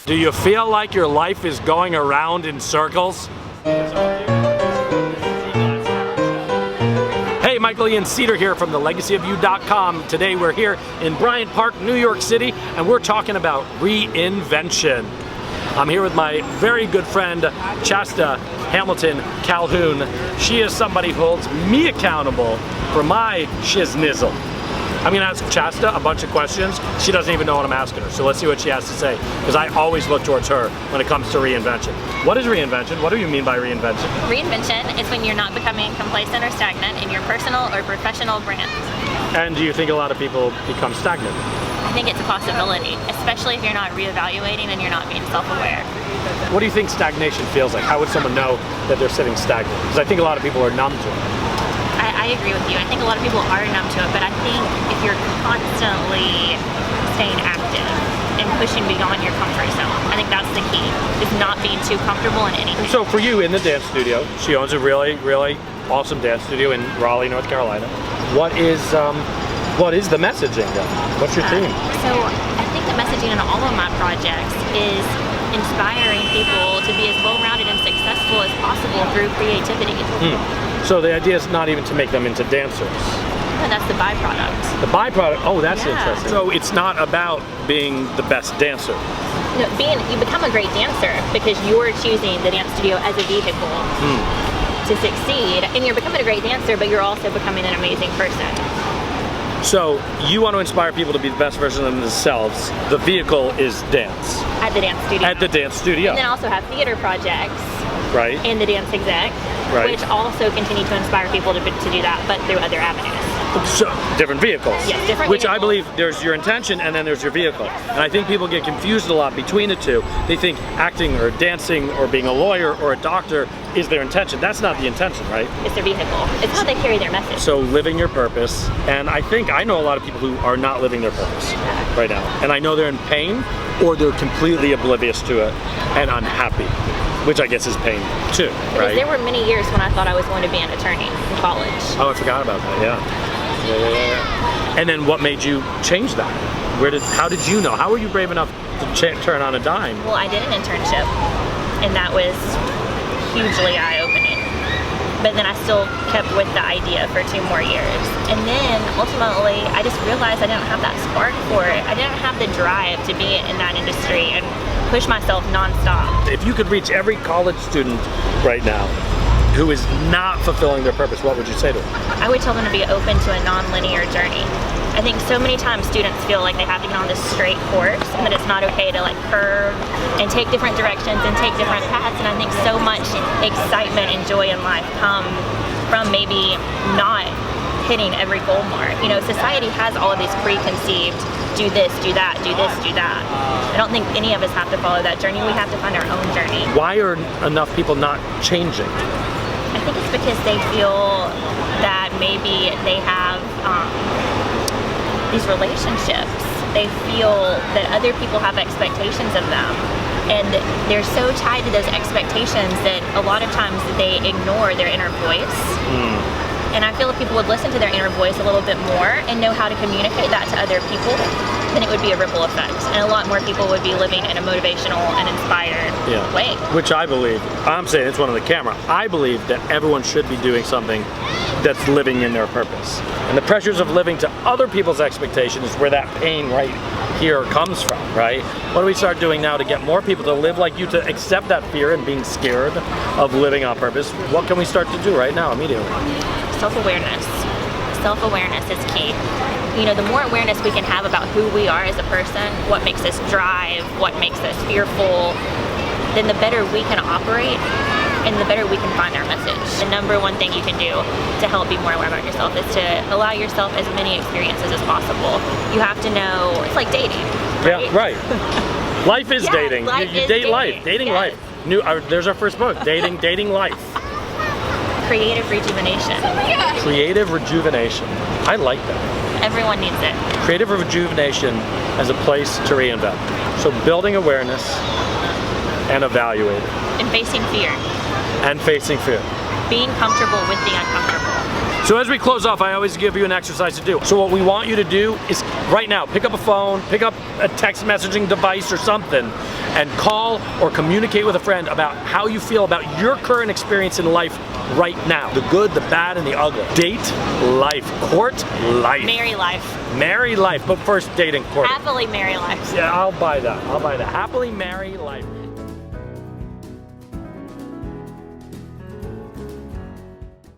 Do you feel like your life is going around in circles? Hey, Michael Ian Cedar here from thelegacyofyou.com. Today we're here in Bryant Park, New York City, and we're talking about reinvention. I'm here with my very good friend, Chasta, Hamilton, Calhoun. She is somebody who holds me accountable for my shiznizzle. I'm gonna ask Chasta a bunch of questions. She doesn't even know what I'm asking her, so let's see what she has to say, because I always look towards her when it comes to reinvention. What is reinvention? What do you mean by reinvention? Reinvention is when you're not becoming complacent or stagnant in your personal or professional brand. And do you think a lot of people become stagnant? I think it's a possibility, especially if you're not reevaluating and you're not being self-aware. What do you think stagnation feels like? How would someone know that they're sitting stagnant? Because I think a lot of people are numb to it. I agree with you. I think a lot of people are numb to it, but I think if you're constantly staying active and pushing beyond your comfort zone, I think that's the key, is not being too comfortable in anything. So for you in the dance studio, she owns a really, really awesome dance studio in Raleigh, North Carolina. What is the messaging then? What's your theme? So I think the messaging in all of my projects is inspiring people to be as well-rounded and successful as possible through creativity. So the idea is not even to make them into dancers. And that's the byproduct. The byproduct, oh, that's Yeah. interesting. So it's not about being the best dancer. No, you become a great dancer because you're choosing the dance studio as a vehicle to succeed, and you're becoming a great dancer, but you're also becoming an amazing person. So you want to inspire people to be the best version of themselves. The vehicle is dance. At the dance studio. At the dance studio. And then also have theater projects. Right. And the dance exec, Right. which also continue to inspire people to do that, but through other avenues. So, different vehicles. Yes, different Which I vehicles. believe there's your intention and then there's your vehicle. And I think people get confused a lot between the two. They think acting or dancing or being a lawyer or a doctor is their intention. That's not the intention, right? It's their vehicle. It's how they carry their message. So living your purpose, and I think I know a lot of people who are not living their purpose right now. And I know they're in pain or they're completely oblivious to it and unhappy, which I guess is pain too, Because right? there were many years when I thought I was going to be an attorney in college. Oh, I forgot about that, yeah. And then what made you change that? How did you know? How were you brave enough to turn on a dime? Well, I did an internship, and that was hugely eye-opening. But then I still kept with the idea for 2 more years. And then ultimately, I just realized I didn't have that spark for it. I didn't have the drive to be in that industry and push myself nonstop. If you could reach every college student right now who is not fulfilling their purpose, what would you say to them? I would tell them to be open to a non-linear journey. I think so many times students feel like they have to get on this straight course and that it's not okay to like curve and take different directions and take different paths. And I think so much excitement and joy in life come from maybe not hitting every goal mark. You know, society has all of these preconceived, do this, do that, do this, do that. I don't think any of us have to follow that journey. We have to find our own journey. Why are enough people not changing? I think it's because they feel that maybe they have these relationships. They feel that other people have expectations of them. And they're so tied to those expectations that a lot of times they ignore their inner voice. And I feel if people would listen to their inner voice a little bit more and know how to communicate that to other people, then it would be a ripple effect. And a lot more people would be living in a motivational and inspired way. Which I believe, I'm saying it's one on the camera, I believe that everyone should be doing something that's living in their purpose. And the pressures of living to other people's expectations is where that pain right here comes from, right? What do we start doing now to get more people to live like you, to accept that fear and being scared of living on purpose? What can we start to do right now, immediately? Self-awareness. Self-awareness is key. You know, the more awareness we can have about who we are as a person, what makes us drive, what makes us fearful, then the better we can operate and the better we can find our message. The number one thing you can do to help be more aware about yourself is to allow yourself as many experiences as possible. You have to know, it's like dating, right? Yeah, right. Life is dating. Life You is date life. Dating life. There's our first book, Dating Life. Creative rejuvenation. Creative rejuvenation. I like that. Everyone needs it. Creative rejuvenation as a place to reinvent. So building awareness and evaluating. And facing fear. And facing fear. Being comfortable with the uncomfortable. So as we close off, I always give you an exercise to do. So what we want you to do is right now, pick up a phone, pick up a text messaging device or something, and call or communicate with a friend about how you feel about your current experience in life right now. The good, the bad, and the ugly. Date life. Court life. Marry life. Marry life, but first dating court. Happily marry life. Yeah, I'll buy that. I'll buy that. Happily marry life.